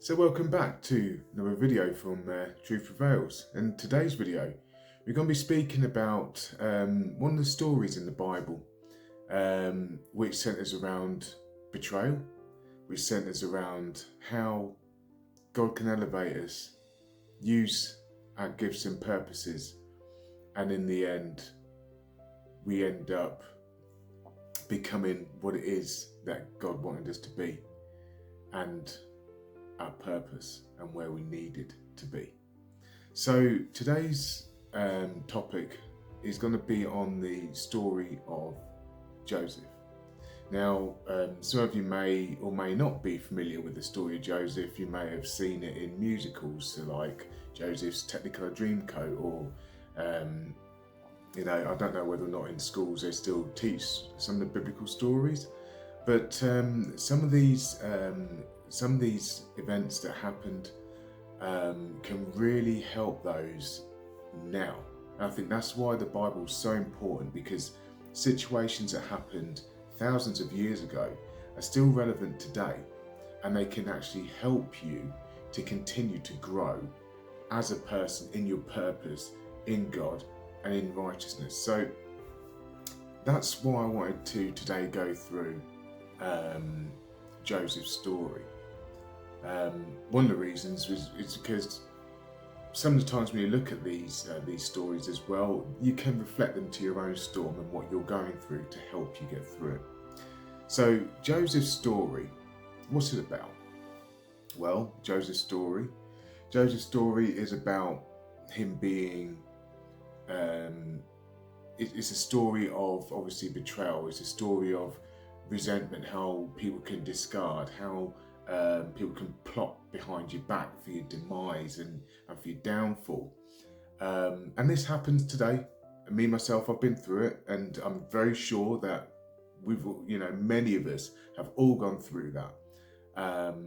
So welcome back to another video from Truth Prevails. In today's video, we're going to be speaking about one of the stories in the Bible which centers around betrayal, which centers around how God can elevate us, use our gifts and purposes, and in the end, we end up becoming what it is that God wanted us to be, and our purpose and where we needed to be. So today's topic is going to be on the story of Joseph. Now, some of you may or may not be familiar with the story of Joseph. You may have seen it in musicals, so like Joseph's Technicolor Dreamcoat, or I don't know whether or not in schools they still teach some of the biblical stories, but some of these events that happened can really help those now. And I think that's why the Bible is so important, because situations that happened thousands of years ago are still relevant today, and they can actually help you to continue to grow as a person in your purpose, in God, and in righteousness. So that's why I wanted to today go through Joseph's story. One of the reasons is because some of the times when you look at these stories as well, you can reflect them to your own storm and what you're going through to help you get through it. So Joseph's story, what's it about? Well, Joseph's story is about him being it's a story of obviously betrayal. It's a story of resentment, how people can discard, how people can plot behind your back for your demise and for your downfall. And this happens today. Me, myself, I've been through it, and I'm very sure that many of us have all gone through that,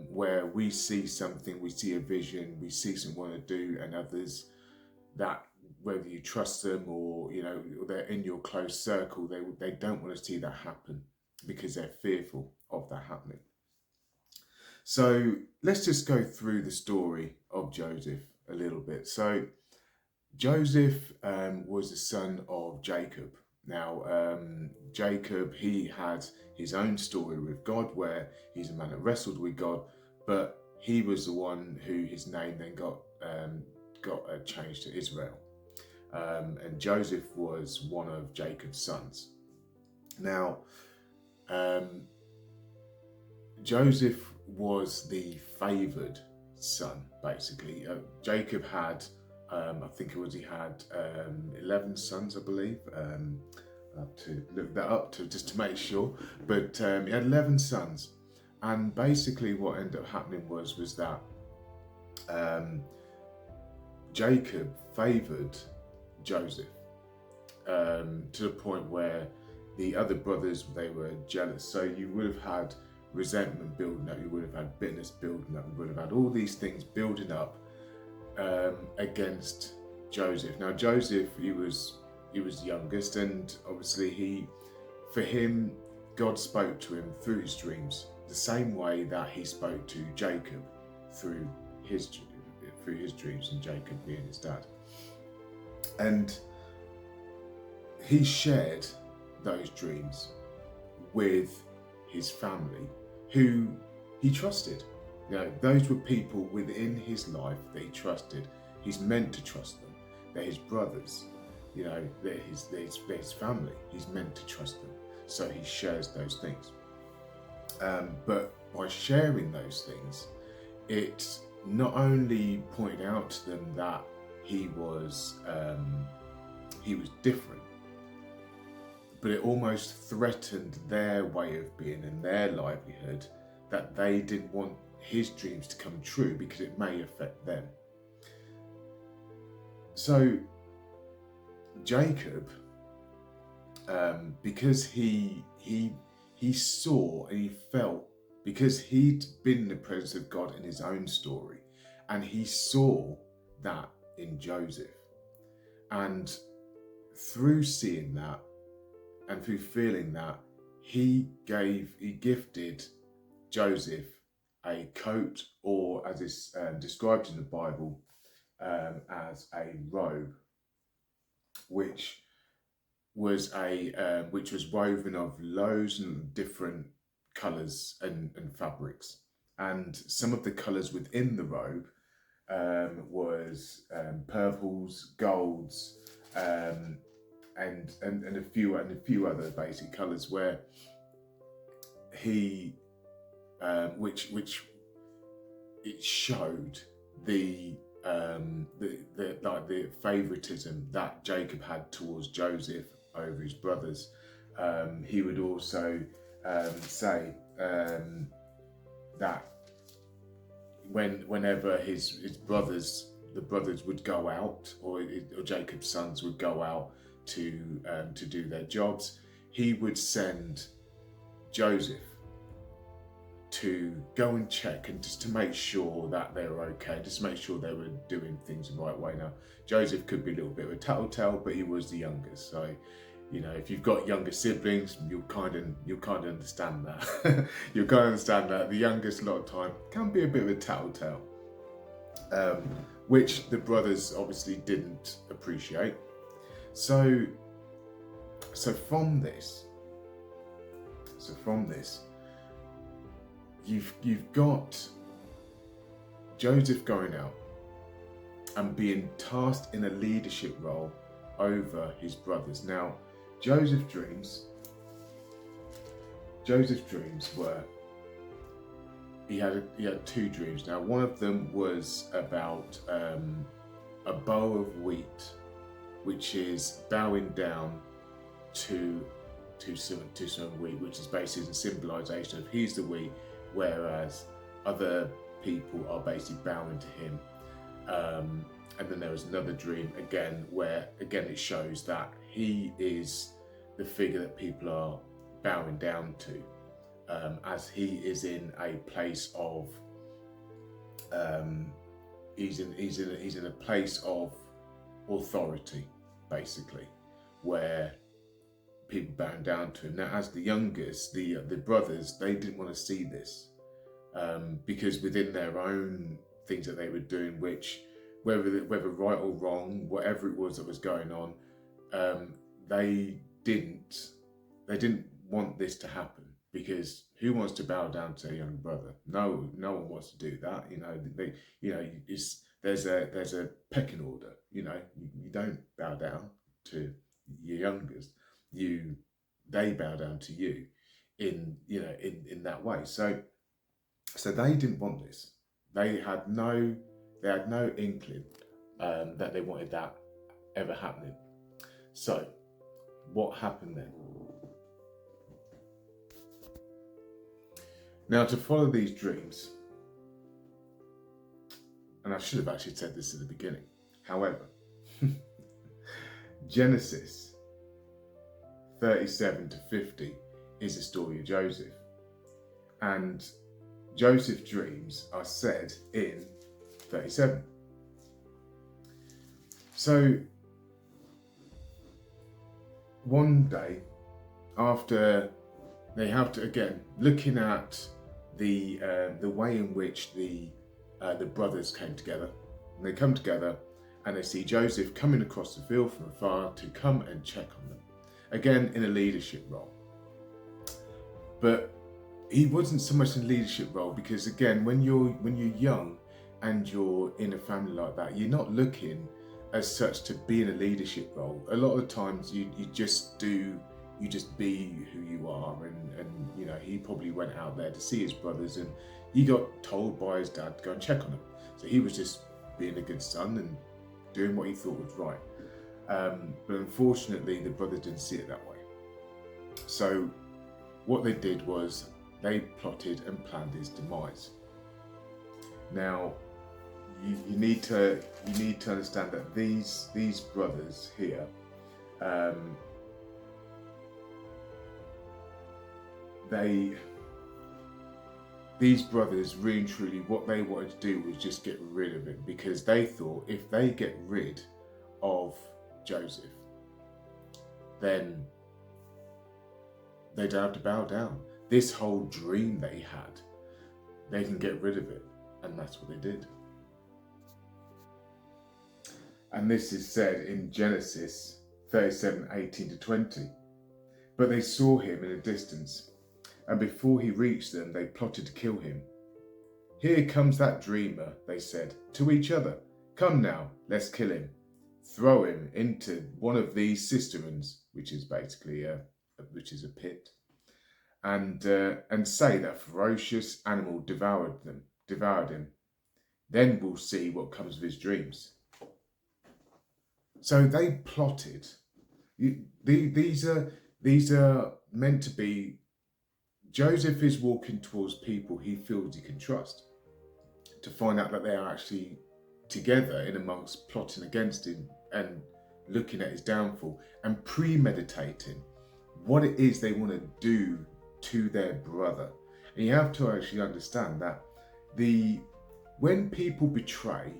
where we see something, we see a vision, we see something we want to do, and others that, whether you trust them or they're in your close circle, they don't want to see that happen because they're fearful of that happening. So let's just go through the story of Joseph a little bit. So Joseph was the son of Jacob. Now, Jacob, he had his own story with God, where he's a man that wrestled with God, but he was the one who his name then got changed to Israel. And Joseph was one of Jacob's sons. Now, Joseph was the favoured son, basically. Jacob had, he had 11 sons, I believe. I'll have to look that up just to make sure. But he had 11 sons. And basically what ended up happening was that Jacob favoured Joseph to the point where the other brothers, they were jealous. So you would have had resentment building up, you would have had bitterness building up, you would have had all these things building up against Joseph. Now Joseph, he was the youngest, and obviously for him, God spoke to him through his dreams, the same way that he spoke to Jacob through his dreams, and Jacob being his dad. And he shared those dreams with his family, who he trusted. Those were people within his life that he trusted. He's meant to trust them. They're his brothers. They're his family. He's meant to trust them. So he shares those things. But by sharing those things, it not only pointed out to them that he was different, but it almost threatened their way of being and their livelihood, that they didn't want his dreams to come true because it may affect them. So Jacob, because he saw and he felt, because he'd been in the presence of God in his own story, and he saw that in Joseph, and through seeing that and through feeling that, he gifted Joseph a coat, or as is described in the Bible, as a robe, which was woven of loads and different colours and fabrics. And some of the colours within the robe was purples, golds, and a few other basic colours, where he which it showed the favoritism that Jacob had towards Joseph over his brothers. He would also say that whenever his brothers, the brothers would go out, or Jacob's sons would go out to do their jobs, he would send Joseph to go and check, and just to make sure that they were okay, just to make sure they were doing things the right way. Now, Joseph could be a little bit of a tattletale, but he was the youngest, so you know, if you've got younger siblings, you'll kind of understand that. You'll kind of understand that the youngest, a lot of time, can be a bit of a tattletale, which the brothers obviously didn't appreciate. So from this, you've got Joseph going out and being tasked in a leadership role over his brothers. Now, Joseph's dreams were, he had two dreams. Now, one of them was about a bowl of wheat, which is bowing down to some wheat, which is basically a symbolization of he's the wheat, whereas other people are basically bowing to him. And then there was another dream again, where again it shows that he is the figure that people are bowing down to, as he is in a place of he's in a place of authority, basically, where people bowing down to him. Now, as the youngest, the brothers, they didn't want to see this, because within their own things that they were doing, which whether right or wrong, whatever it was that was going on, they didn't want this to happen, because who wants to bow down to a younger brother? No one wants to do that. There's a pecking order. You don't bow down to your youngest. They bow down to you in that way. So they didn't want this. They had no inkling that they wanted that ever happening. So what happened then? Now, to follow these dreams, and I should have actually said this at the beginning, however, Genesis 37 to 50 is the story of Joseph, and Joseph's dreams are said in 37. So one day, after they have to, again, looking at the way in which the brothers came together, and they come together and they see Joseph coming across the field from afar to come and check on them, again in a leadership role. But he wasn't so much in a leadership role, because again, when you're young and you're in a family like that, you're not looking as such to be in a leadership role. A lot of times you just be who you are, and he probably went out there to see his brothers, and he got told by his dad to go and check on them. So he was just being a good son and doing what he thought was right. But unfortunately, the brothers didn't see it that way. So what they did was they plotted and planned his demise. Now, you need to understand that these brothers here, these brothers really and truly, what they wanted to do was just get rid of him, because they thought if they get rid of Joseph, then they don't have to bow down. This whole dream they had they can get rid of it. And that's what they did. And this is said in Genesis 37:18-20. But they saw him in a distance, and before he reached them, they plotted to kill him. Here comes that dreamer, they said to each other. Come now, let's kill him. Throw him into one of these cisterns, which is basically a pit, and say that a ferocious animal devoured him. Then we'll see what comes of his dreams. So they plotted. These are meant to be. Joseph is walking towards people he feels he can trust, to find out that they are actually together in amongst plotting against him and looking at his downfall and premeditating what it is they want to do to their brother. And you have to actually understand that when people betray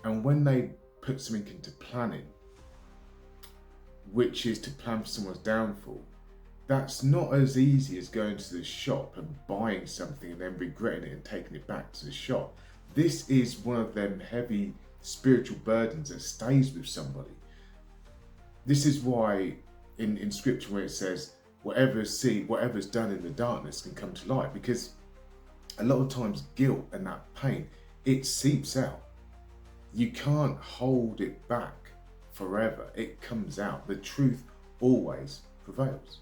and when they put something into planning, which is to plan for someone's downfall, that's not as easy as going to the shop and buying something and then regretting it and taking it back to the shop. This is one of them heavy spiritual burdens that stays with somebody. This is why in scripture where it says, whatever's done in the darkness can come to light, because a lot of times guilt and that pain, it seeps out. You can't hold it back forever. It comes out. The truth always prevails.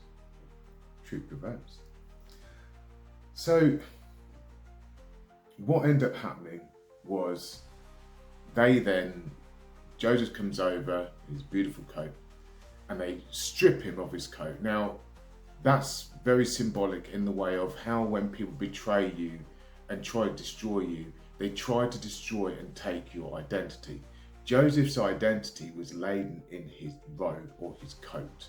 Truth prevails. So what ended up happening was Joseph comes over in his beautiful coat and they strip him of his coat. Now, that's very symbolic in the way of how when people betray you and try to destroy you, they try to destroy and take your identity. Joseph's identity was laden in his robe or his coat.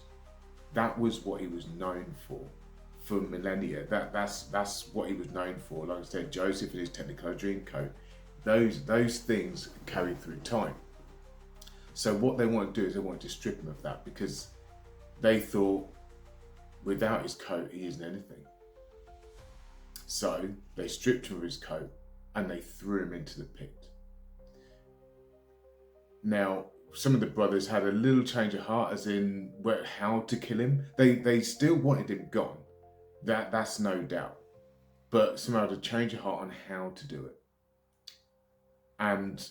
That was what he was known for millennia. That's what he was known for. Like I said, Joseph in his Technicolor Dreamcoat, those things carried through time. So what they want to do is they want to strip him of that, because they thought without his coat he isn't anything. So they stripped him of his coat and they threw him into the pit. Now, some of the brothers had a little change of heart, as in how to kill him. They still wanted him gone. That's no doubt. But somehow to change of heart on how to do it. And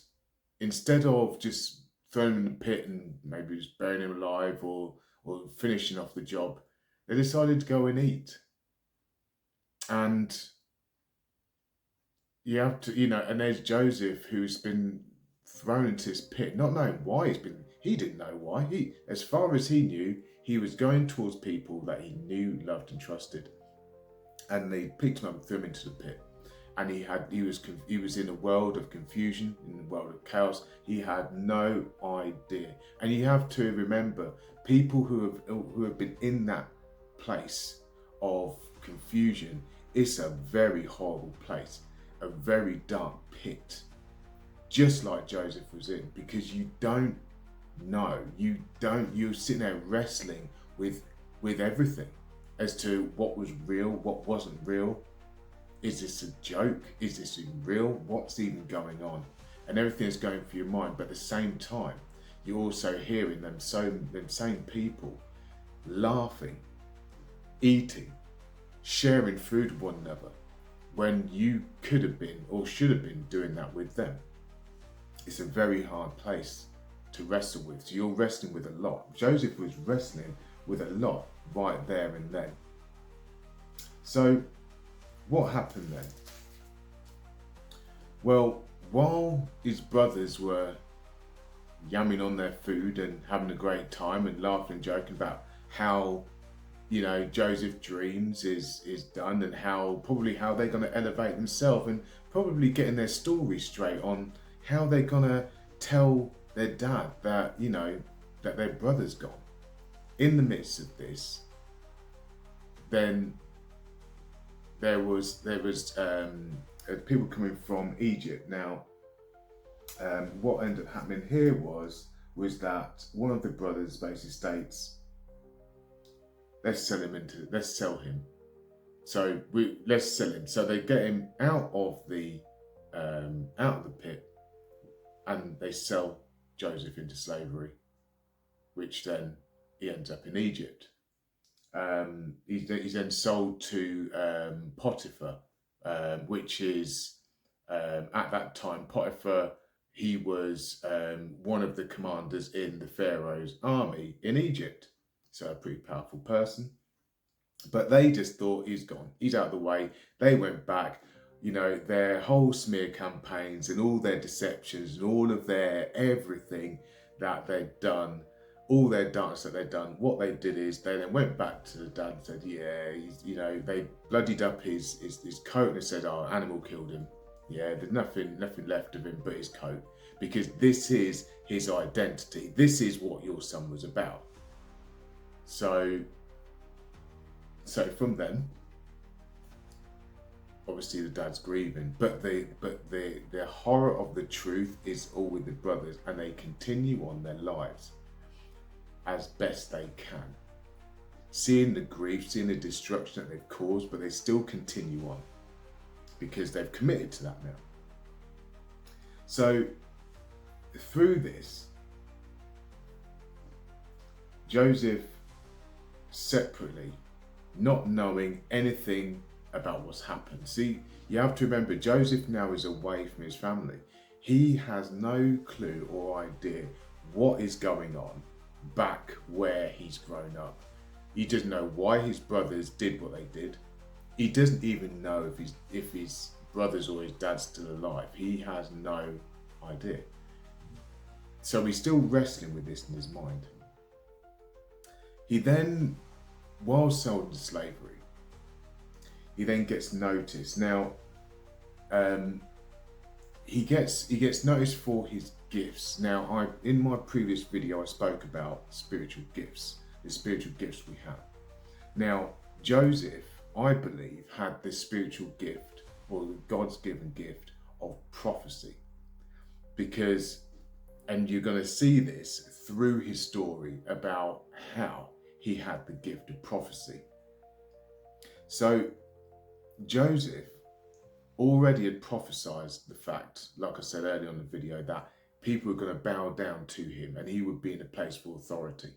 instead of just throwing him in the pit and maybe just burying him alive or finishing off the job, they decided to go and eat. And you have to, and there's Joseph, who's been thrown into this pit, not knowing why he didn't know why. As far as he knew, he was going towards people that he knew, loved and trusted. And they picked him up and threw him into the pit. And he was in a world of confusion, in a world of chaos. He had no idea. And you have to remember, people who have been in that place of confusion, it's a very horrible place, a very dark pit, just like Joseph was in, because you don't know, you're sitting there wrestling with everything as to what was real, what wasn't real. Is this a joke? Is this even real? What's even going on? And everything is going through your mind, but at the same time, you're also hearing them same people laughing, eating, sharing food with one another, when you could have been or should have been doing that with them. It's a very hard place to wrestle with. So you're wrestling with a lot. Joseph was wrestling with a lot right there and then. So what happened then? Well, while his brothers were yamming on their food and having a great time and laughing and joking about how, Joseph's dreams is done, and how they're going to elevate themselves and probably getting their story straight on how they're going to tell their dad that, that their brother's gone. In the midst of this, then there was people coming from Egypt. Now, what ended up happening here was that one of the brothers basically states, let's sell him. So let's sell him. So they get him out of the pit, and they sell Joseph into slavery, which then he ends up in Egypt. He's then sold to Potiphar, which is at that time Potiphar. He was one of the commanders in the Pharaoh's army in Egypt, so a pretty powerful person. But they just thought he's gone, he's out of the way. They went back, their whole smear campaigns and all their deceptions and all of their everything that they'd done, all their dance that they'd done. What they did is they then went back to the dad and said, yeah, they bloodied up his coat and said, oh, animal killed him. Yeah, there's nothing left of him but his coat, because this is his identity. This is what your son was about. So from then, obviously the dad's grieving, but the horror of the truth is all with the brothers, and they continue on their lives as best they can, seeing the grief, seeing the destruction that they've caused, but they still continue on because they've committed to that now. So through this, Joseph separately, not knowing anything about what's happened. See, you have to remember, Joseph now is away from his family. He has no clue or idea what is going on back where he's grown up. He doesn't know why his brothers did what they did. He doesn't even know if his brothers or his dad's still alive. He has no idea. So he's still wrestling with this in his mind. He then, while sold into slavery, he then gets noticed. Now, he gets noticed for his gifts. Now, in my previous video, I spoke about spiritual gifts, the spiritual gifts we have. Now, Joseph, I believe, had this spiritual gift, or God's given gift of prophecy, because, and you're going to see this through his story about how he had the gift of prophecy. So Joseph already had prophesied the fact, like I said earlier on the video, that people were going to bow down to him and he would be in a place of authority.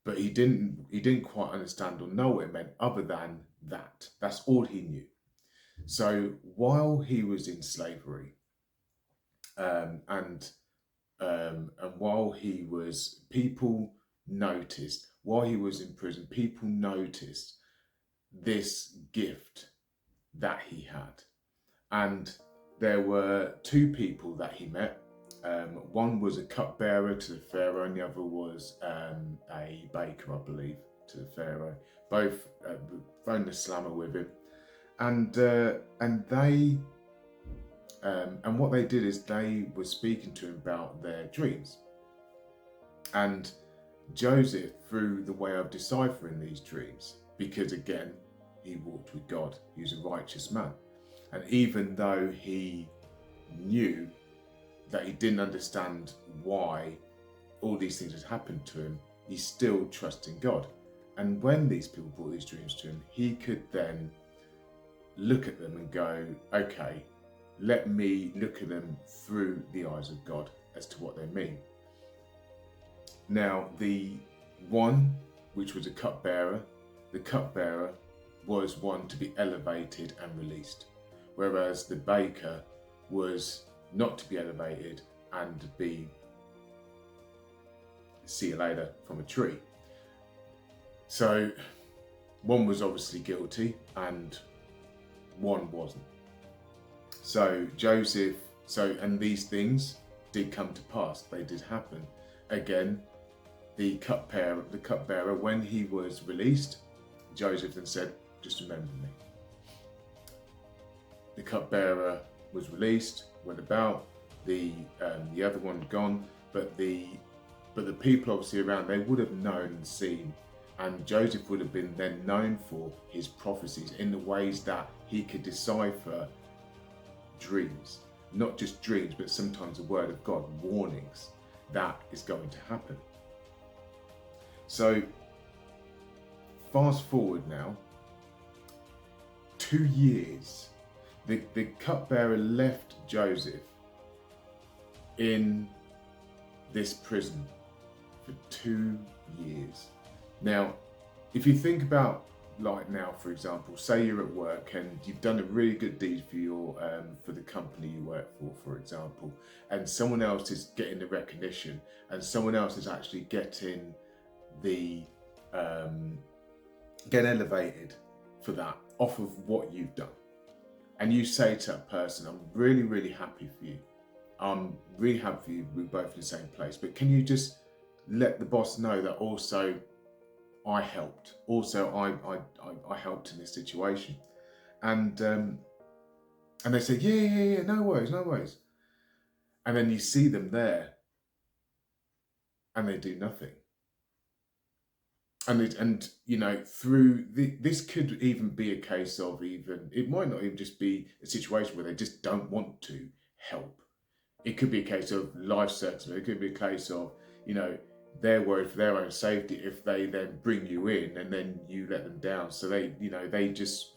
But he didn't quite understand or know what it meant other than that. That's all he knew. So while he was in slavery, and while he was, while he was in prison, people noticed this gift that he had. And there were two people that he met. One was a cupbearer to the Pharaoh, and the other was a baker, I believe, to the Pharaoh. Both thrown the slammer with him, and what they did is they were speaking to him about their dreams. And Joseph, through the way of deciphering these dreams, because again, he walked with God, he was a righteous man. And even though he knew that he didn't understand why all these things had happened to him, he still trusted God. And when these people brought these dreams to him, he could then look at them and go, okay, let me look at them through the eyes of God as to what they mean. Now, the one, which was a cupbearer, the cupbearer was one to be elevated and released, whereas the baker was not to be elevated and be see you later from a tree. So one was obviously guilty and one wasn't. So Joseph, and these things did come to pass, they did happen. Again, the cupbearer, when he was released, Joseph then said, just remember me. The cupbearer was released, went about, the other one gone, but the people obviously around, they would have known and seen, and Joseph would have been then known for his prophecies in the ways that he could decipher dreams, not just dreams, but sometimes a word of God, warnings that is going to happen. So fast forward now, 2 years. The cupbearer left Joseph in this prison for 2 years. Now, if you think about, like now, for example, say you're at work and you've done a really good deed for your for the company you work for example, and someone else is getting the recognition, and someone else is actually getting the getting elevated for that off of what you've done, and you say to that person, "I'm really, really happy for you. I'm really happy for you. We're both in the same place, but can you just let the boss know that also I helped. Also, I helped in this situation," and they say, yeah, no worries. And then you see them there, and they do nothing. And you know, this could even be a case of, even it might not even just be a situation where they just don't want to help. It could be a case of life circumstances. It could be a case of, you know, they're worried for their own safety if they then bring you in and then you let them down. So they just,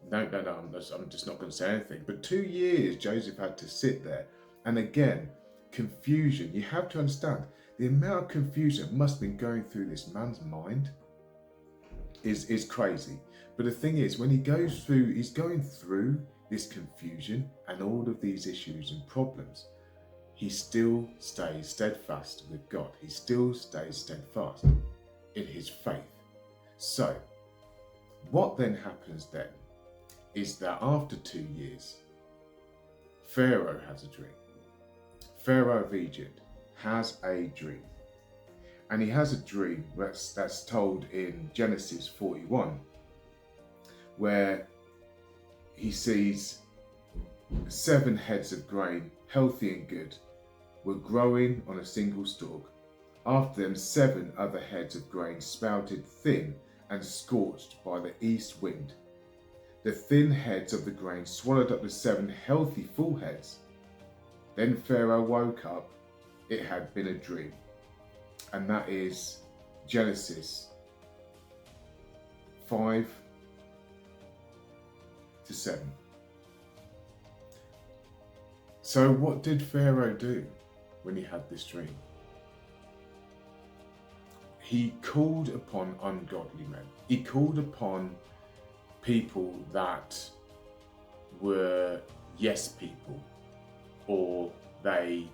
no, I'm just not going to say anything. But 2 years Joseph had to sit there. And again, confusion. You have to understand, the amount of confusion that must have been going through this man's mind is crazy. But the thing is, when he's going through this confusion and all of these issues and problems, he still stays steadfast with God. He still stays steadfast in his faith. So, what then happens then is that after 2 years, Pharaoh has a dream. Pharaoh of Egypt has a dream. And he has a dream that's told in Genesis 41, where he sees 7 heads of grain, healthy and good, were growing on a single stalk. After them 7 other heads of grain sprouted thin and scorched by the east wind. The thin heads of the grain swallowed up the 7 healthy full heads. Then Pharaoh woke up. It had been a dream. And that is Genesis 5-7. So what did Pharaoh do when he had this dream? He called upon ungodly men. He called upon people that were yes people, or they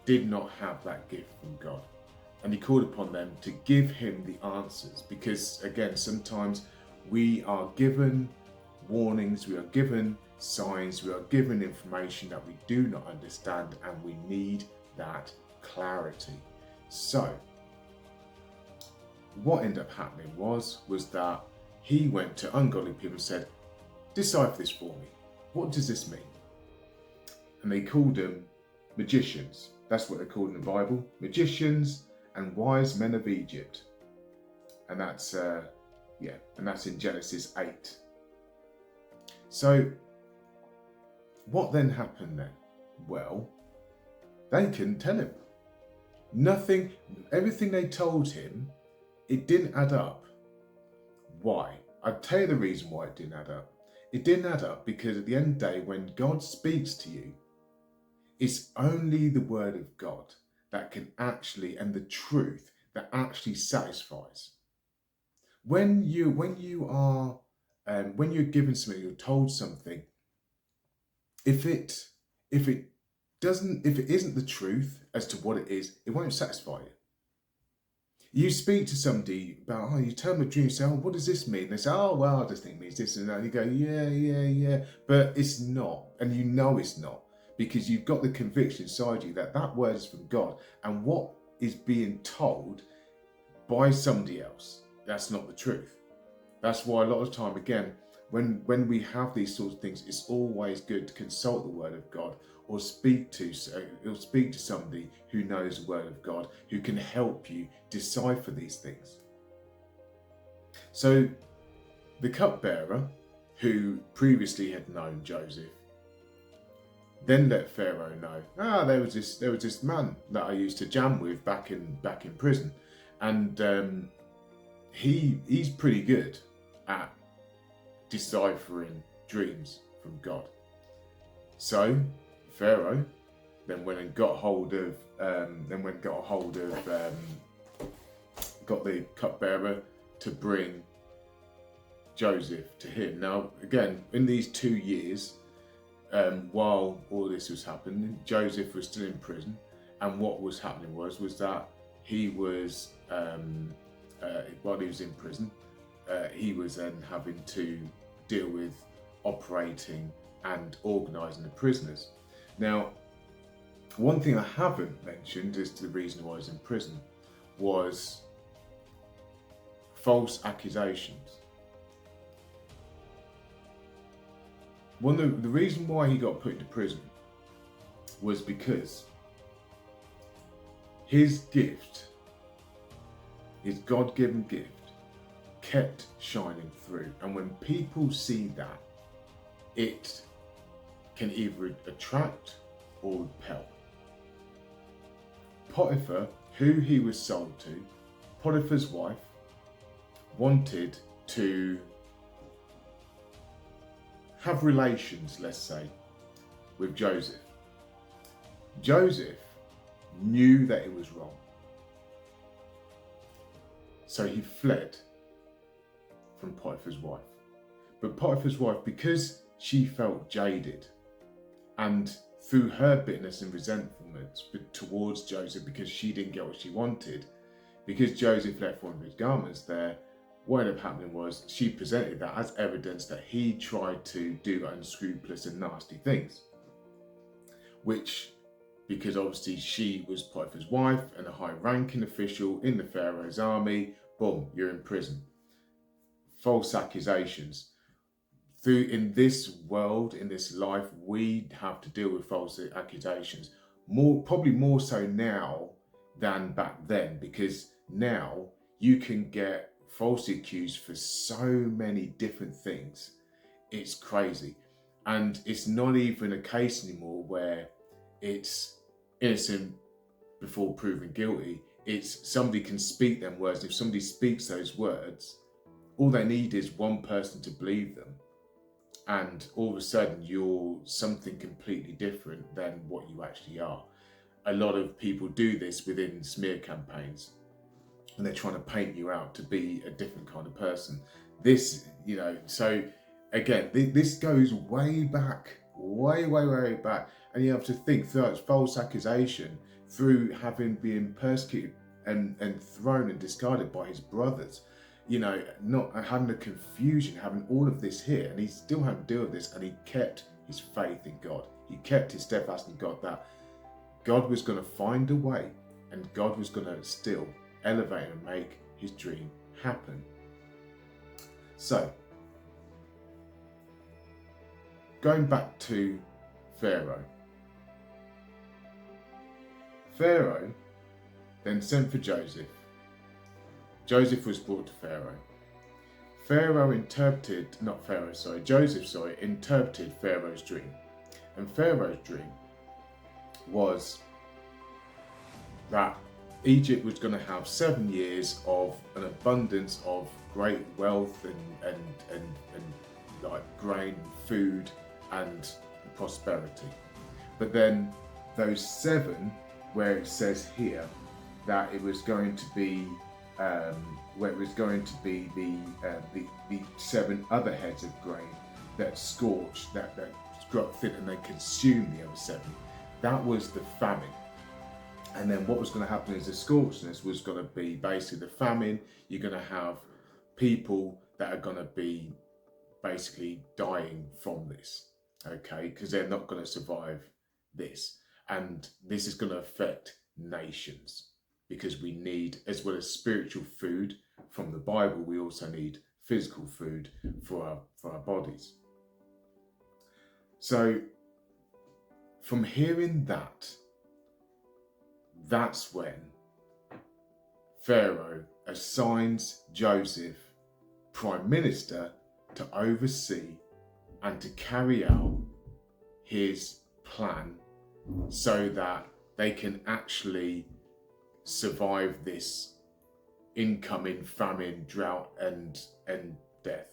did not have that gift from God. And he called upon them to give him the answers, because again, sometimes we are given warnings, we are given signs, we are given information that we do not understand, and we need that clarity. So what ended up happening was that he went to ungodly people and said, "Decipher this for me. What does this mean?" And they called them magicians. That's what they're called in the Bible, magicians and wise men of Egypt. And that's in Genesis 8. So what then happened then? Well, they couldn't tell him. Nothing, everything they told him, it didn't add up. Why? I'll tell you the reason why it didn't add up. It didn't add up because at the end of the day, when God speaks to you, it's only the word of God that can actually, and the truth that actually satisfies. When you're given something, you're told something, if it isn't the truth as to what it is, it won't satisfy you. You speak to somebody about, you tell them a dream, you say, what does this mean? They say, well, I just think it means this and that. And you go, yeah, but it's not. And you know it's not, because you've got the conviction inside you that word is from God, and what is being told by somebody else, that's not the truth. That's why a lot of time, again, when we have these sorts of things, it's always good to consult the word of God, or speak to somebody who knows the word of God, who can help you decipher these things. So the cupbearer, who previously had known Joseph, then let Pharaoh know, there was this man that I used to jam with back in prison, and he's pretty good at deciphering dreams from God. So Pharaoh then went and got the cupbearer to bring Joseph to him. Now, again, in these 2 years, while all this was happening, Joseph was still in prison, and what was happening was that he was, while he was in prison, he was then having to deal with operating and organising the prisoners. Now, one thing I haven't mentioned as to the reason why he was in prison was false accusations. The reason why he got put into prison was because his gift, his God-given gift, kept shining through. And when people see that, it can either attract or repel. Potiphar, who he was sold to, Potiphar's wife, wanted to have relations, let's say, with Joseph. Joseph knew that it was wrong. So he fled from Potiphar's wife. But Potiphar's wife, because she felt jaded, and through her bitterness and resentment towards Joseph because she didn't get what she wanted, because Joseph left one of his garments there, what ended up happening was she presented that as evidence that he tried to do unscrupulous and nasty things. Which, because obviously she was Potiphar's wife and a high-ranking official in the Pharaoh's army, boom, you're in prison. False accusations. In this world, in this life, we have to deal with false accusations. Probably more so now than back then, because now you can get falsely accused for so many different things. It's crazy. And it's not even a case anymore where it's innocent before proven guilty. It's somebody can speak them words. If somebody speaks those words, all they need is one person to believe them. And all of a sudden you're something completely different than what you actually are. A lot of people do this within smear campaigns, and they're trying to paint you out to be a different kind of person. This, so again, this goes way back, way back. And you have to think through false accusation, through having been persecuted and thrown and discarded by his brothers. Not having the confusion, having all of this here, and he still had to deal with this, and he kept his faith in God. He kept his steadfast in God, that God was going to find a way, and God was going to still elevate and make his dream happen. So, going back to Pharaoh. Pharaoh then sent for Joseph. Joseph was brought to Pharaoh. Joseph interpreted Pharaoh's dream. And Pharaoh's dream was that Egypt was going to have 7 years of an abundance of great wealth and like grain, food, and prosperity. But then those 7, where it says here that it was going to be the 7 other heads of grain that scorched, that got thin, and they consumed the other 7. That was the famine. And then what was going to happen is the scorchness was going to be basically the famine. You're going to have people that are going to be basically dying from this, okay? Because they're not going to survive this. And this is going to affect nations, because we need, as well as spiritual food from the Bible, we also need physical food for our bodies. So from hearing that, that's when Pharaoh assigns Joseph prime minister to oversee and to carry out his plan so that they can actually survive this incoming famine, drought, and death.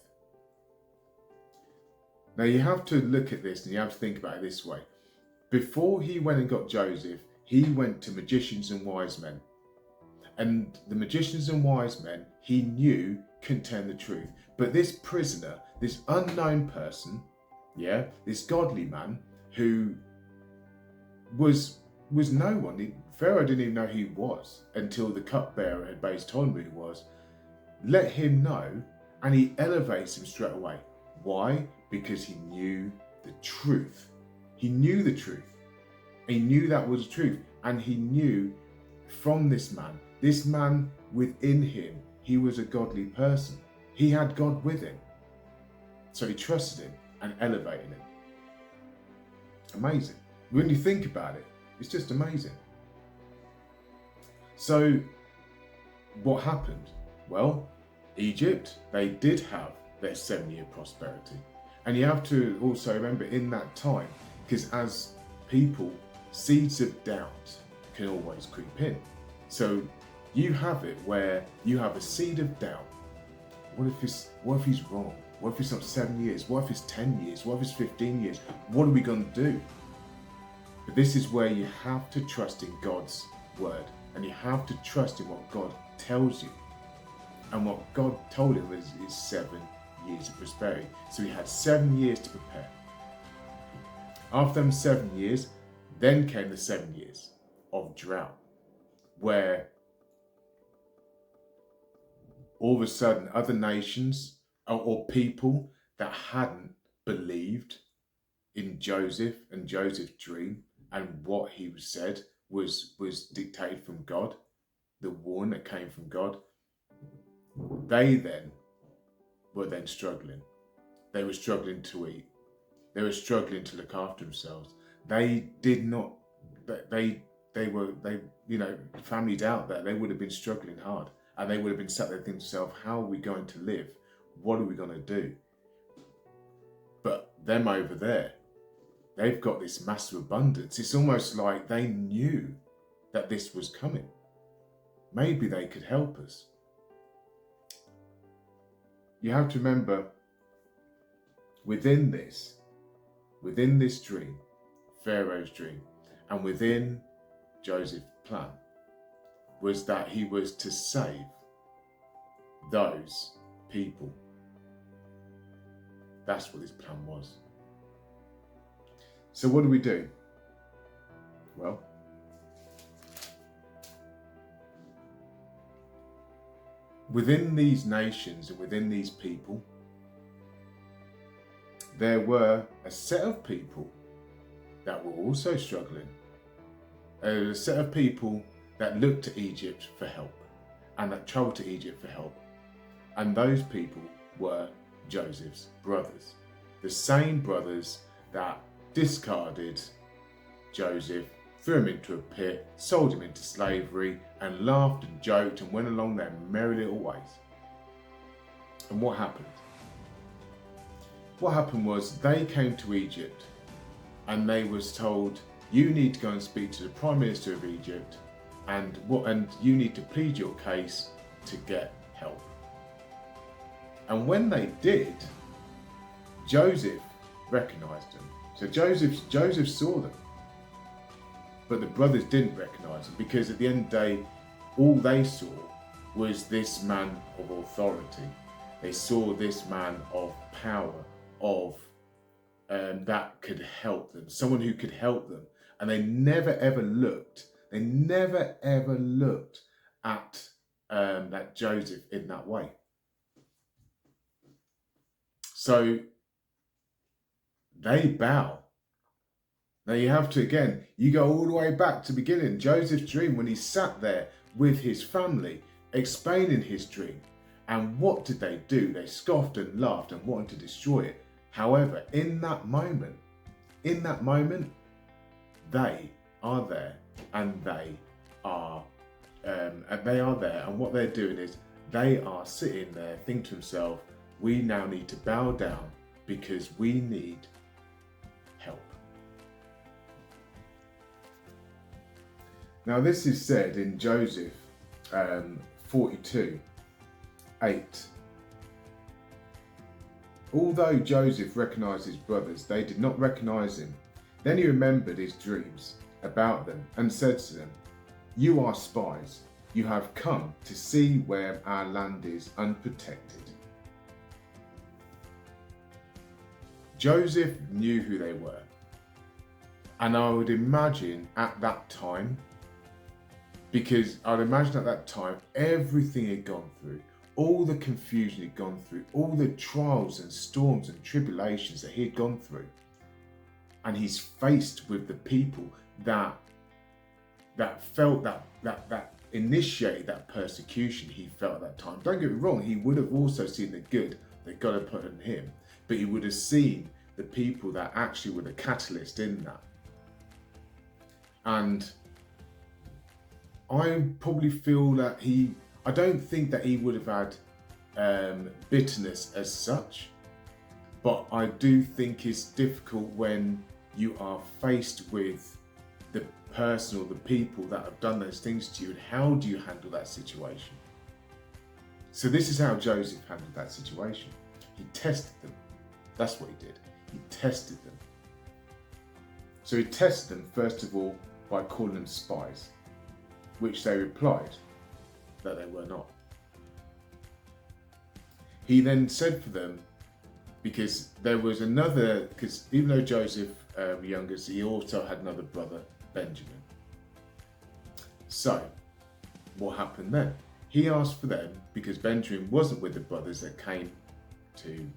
Now you have to look at this and you have to think about it this way. Before he went and got Joseph, he went to magicians and wise men. And the magicians and wise men, he knew couldn't tell the truth. But this prisoner, this unknown person, this godly man who was no one. Pharaoh didn't even know who he was until the cupbearer had basically told him who he was. Let him know, and he elevates him straight away. Why? Because he knew the truth. He knew the truth. He knew that was the truth. And he knew from this man within him, he was a godly person. He had God with him. So he trusted him and elevated him. Amazing. When you think about it, it's just amazing. So what happened? Well, Egypt, they did have their 7-year prosperity. And you have to also remember in that time, because as people, seeds of doubt can always creep in. So you have it where you have a seed of doubt. What if he's wrong? What if it's not 7 years? What if it's 10 years? What if it's 15 years? What are we going to do? But this is where you have to trust in God's word, and you have to trust in what God tells you. And what God told him is 7 years of prosperity. So he had 7 years to prepare. After them 7 years, then came the 7 years of drought, where all of a sudden other nations or people that hadn't believed in Joseph and Joseph's dream and what he said was dictated from God, the warning that came from God, they then were then struggling. They were struggling to eat. They were struggling to look after themselves. They did not, families out there, they would have been struggling hard. And they would have been sat there thinking to themselves, how are we going to live? What are we going to do? But them over there, they've got this massive abundance. It's almost like they knew that this was coming. Maybe they could help us. You have to remember, within this dream, Pharaoh's dream, and within Joseph's plan, was that he was to save those people. That's what his plan was. So what do we do? Well, within these nations and within these people, there were a set of people that were also struggling. A set of people that looked to Egypt for help and that traveled to Egypt for help. And those people were Joseph's brothers. The same brothers that discarded Joseph, threw him into a pit, sold him into slavery, and laughed and joked and went along their merry little ways. And what happened? What happened was they came to Egypt and they was told, you need to go and speak to the Prime Minister of Egypt and you need to plead your case to get help. And when they did, Joseph recognized them. So Joseph saw them. But the brothers didn't recognize him, because at the end of the day, all they saw was this man of authority. They saw this man of power, that could help them, someone who could help them. And they never ever looked at that Joseph in that way. So they bow. Now you have to, again, you go all the way back to the beginning. Joseph's dream, when he sat there with his family, explaining his dream. And what did they do? They scoffed and laughed and wanted to destroy it. However, in that moment, they are there, and they are there. And what they're doing is they are sitting there thinking to themselves, we now need to bow down because we need help. Now this is said in Joseph 42:8. Although Joseph recognized his brothers, they did not recognize him. Then he remembered his dreams about them and said to them, "You are spies. You have come to see where our land is unprotected." Joseph knew who they were. And I would imagine at that time, everything he'd gone through, all the confusion he'd gone through, all the trials and storms and tribulations that he'd gone through, and he's faced with the people that initiated that persecution he felt at that time. Don't get me wrong, he would have also seen the good that God had put in him, but he would have seen the people that actually were the catalyst in that. And I probably feel that I don't think that he would have had bitterness as such, but I do think it's difficult when you are faced with the person or the people that have done those things to you, and how do you handle that situation? So this is how Joseph handled that situation. He tested them. That's what he did. He tested them. So he tested them, first of all, by calling them spies, which they replied that they were not. He then said for them, because even though Joseph was younger, he also had another brother, Benjamin. So what happened then? He asked for them, because Benjamin wasn't with the brothers that came to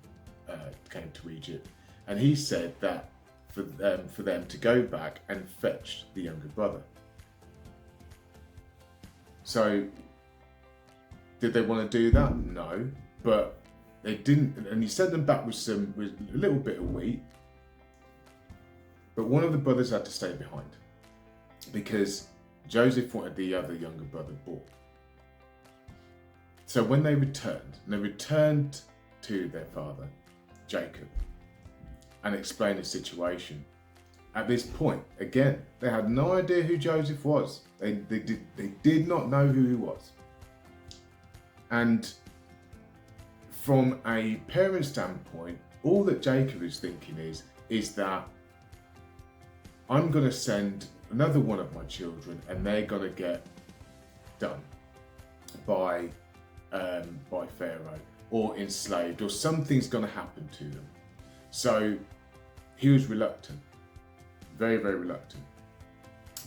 Egypt, and he said that for them to go back and fetch the younger brother. So did they want to do that? No, but they didn't. And he sent them back with a little bit of wheat, but one of the brothers had to stay behind because Joseph wanted the other younger brother bought. So when they returned to their father, Jacob, and explained the situation. At this point, again, they had no idea who Joseph was. They did not know who he was. And from a parent standpoint, all that Jacob is thinking is that I'm going to send another one of my children, and they're going to get done by Pharaoh or enslaved, or something's going to happen to them. So he was reluctant, very, very reluctant.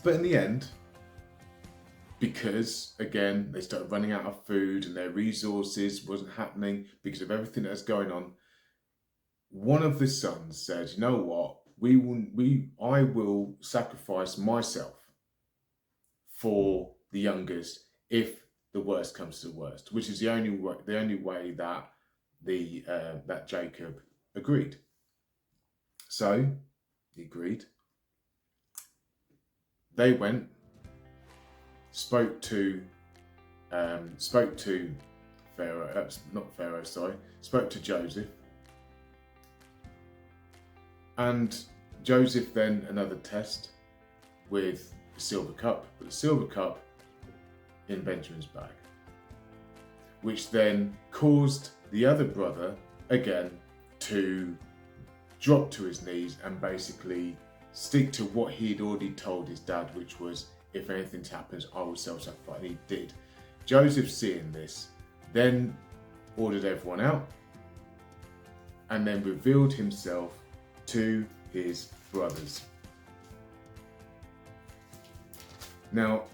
But in the end, because again, they started running out of food and their resources wasn't happening because of everything that's going on, one of the sons said, "You know what? I will sacrifice myself for the youngest if the worst comes to the worst," which is the only way that that Jacob agreed. So he agreed. They went, spoke to Joseph, and Joseph then another test with a silver cup, but a silver cup in Benjamin's bag, which then caused the other brother again to drop to his knees and basically stick to what he'd already told his dad, which was, if anything happens, I will self-sacrifice. And he did. Joseph, seeing this, then ordered everyone out and then revealed himself to his brothers. Now,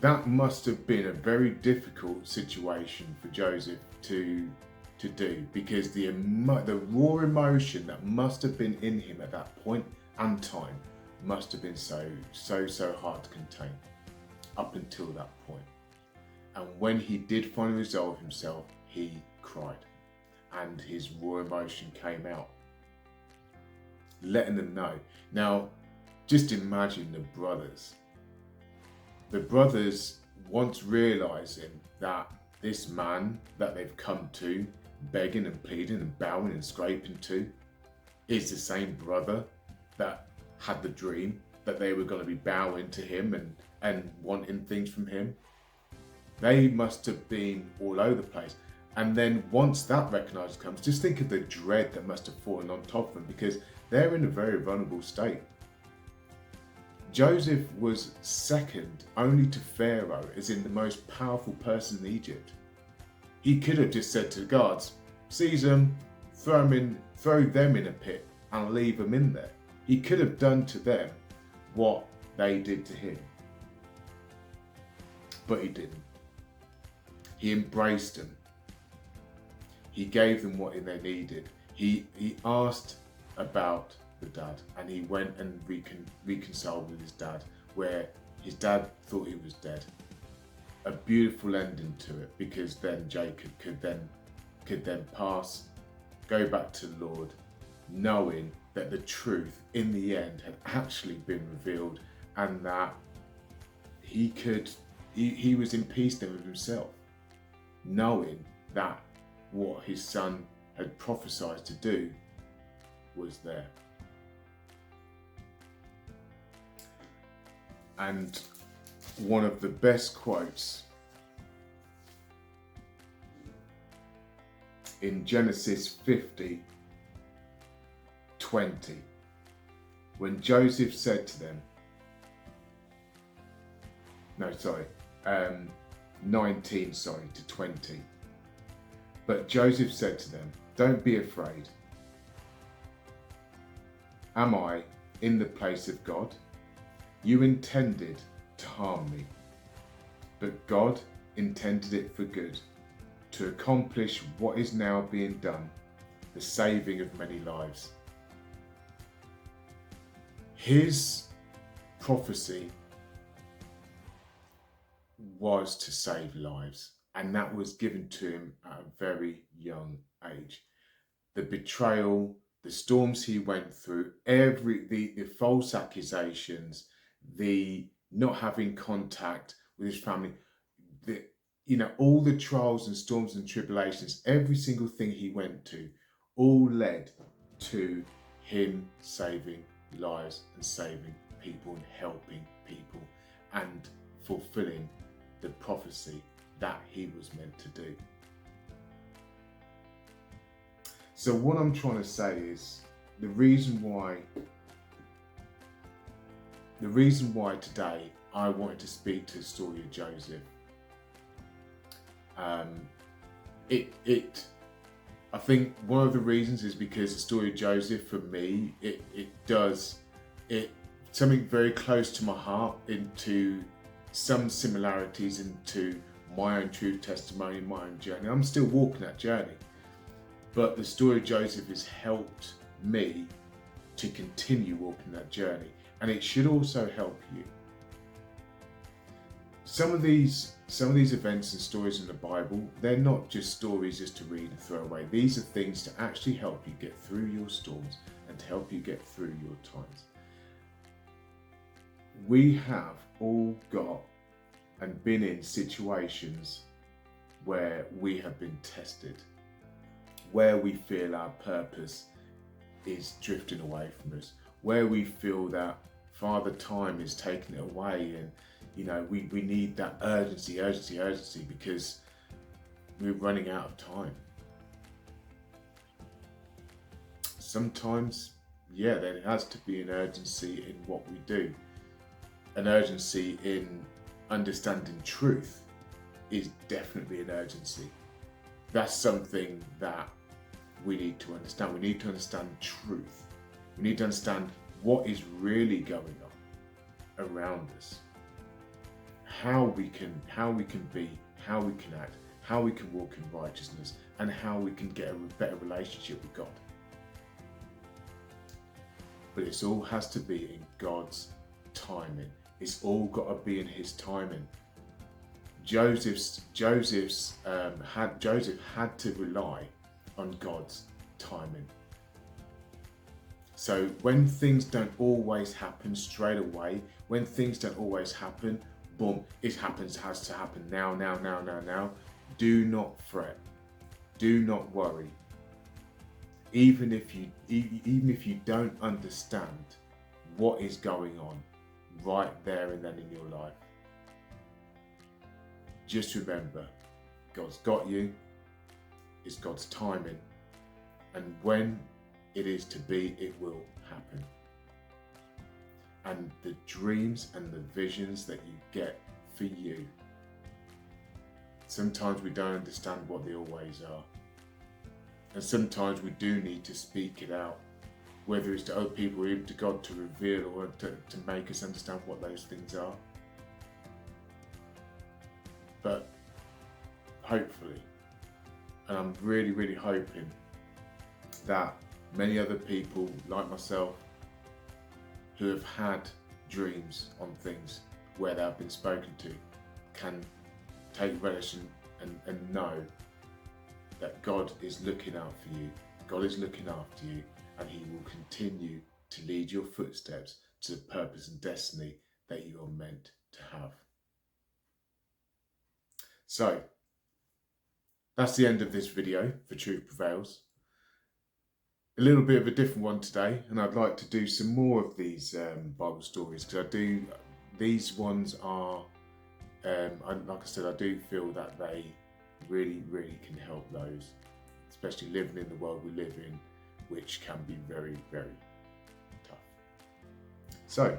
that must have been a very difficult situation for Joseph to do, because the raw emotion that must have been in him at that point and time must have been so hard to contain up until that point. And when he did finally resolve himself, he cried and his raw emotion came out, letting them know. Now, just imagine the brothers once realizing that this man that they've come to, begging and pleading and bowing and scraping to, is the same brother that had the dream that they were going to be bowing to him and wanting things from him. They must have been all over the place. And then once that recognition comes, just think of the dread that must have fallen on top of them, because they're in a very vulnerable state. Joseph was second only to Pharaoh as in the most powerful person in Egypt. He could have just said to the guards, seize them, throw them in a pit and leave them in there. He could have done to them what they did to him. But he didn't. He embraced them. He gave them what they needed. He asked about the dad, and he went and reconciled with his dad, where his dad thought he was dead. A beautiful ending to it, because then Jacob could then go back to the Lord, knowing that the truth in the end had actually been revealed, and that he was in peace then with himself, knowing that what his son had prophesied to do was there. And one of the best quotes in Genesis 50:20, when Joseph said to them, 19:20. But Joseph said to them, don't be afraid. Am I in the place of God? You intended to harm me, but God intended it for good, to accomplish what is now being done, the saving of many lives. His prophecy was to save lives, and that was given to him at a very young age. The betrayal, the storms he went through, the false accusations, the not having contact with his family, all the trials and storms and tribulations, every single thing he went to, all led to him saving lives and saving people and helping people and fulfilling the prophecy that he was meant to do. So what I'm trying to say is the reason why today I wanted to speak to the story of Joseph. I think one of the reasons is because the story of Joseph, for me, it something very close to my heart, into some similarities into my own truth testimony, my own journey. I'm still walking that journey, but the story of Joseph has helped me to continue walking that journey, and it should also help you. Some of these events and stories in the Bible, they're not just stories just to read and throw away. These are things to actually help you get through your storms and to help you get through your times. We have all got and been in situations where we have been tested, where we feel our purpose is drifting away from us, where we feel that Father Time is taking it away, and we need that urgency because we're running out of time. Sometimes, there has to be an urgency in what we do. An urgency in understanding truth is definitely an urgency. That's something that we need to understand. We need to understand truth. We need to understand what is really going on around us. How we can be, how we can act, how we can walk in righteousness, and how we can get a better relationship with God. But it all has to be in God's timing. It's all got to be in His timing. Joseph had to rely on God's timing. So when things don't always happen straight away, when things don't always happen, boom, it has to happen now. Do not fret. Do not worry. Even if you don't understand what is going on right there and then in your life, just remember, God's got you, is God's timing, and when it is to be, it will happen. And the dreams and the visions that you get for you, sometimes we don't understand what they always are. And sometimes we do need to speak it out, whether it's to other people or even to God, to reveal or to make us understand what those things are. But hopefully, and I'm really, really hoping that many other people like myself who have had dreams on things where they have been spoken to can take relish and know that God is looking out for you, God is looking after you, and He will continue to lead your footsteps to the purpose and destiny that you are meant to have. So, that's the end of this video for Truth Prevails. A little bit of a different one today, and I'd like to do some more of these Bible stories, because these ones are, like I said, I do feel that they really, really can help those, especially living in the world we live in, which can be very, very tough. So,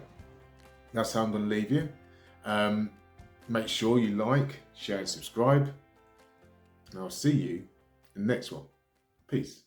that's how I'm going to leave you. Make sure you like, share and subscribe, and I'll see you in the next one. Peace.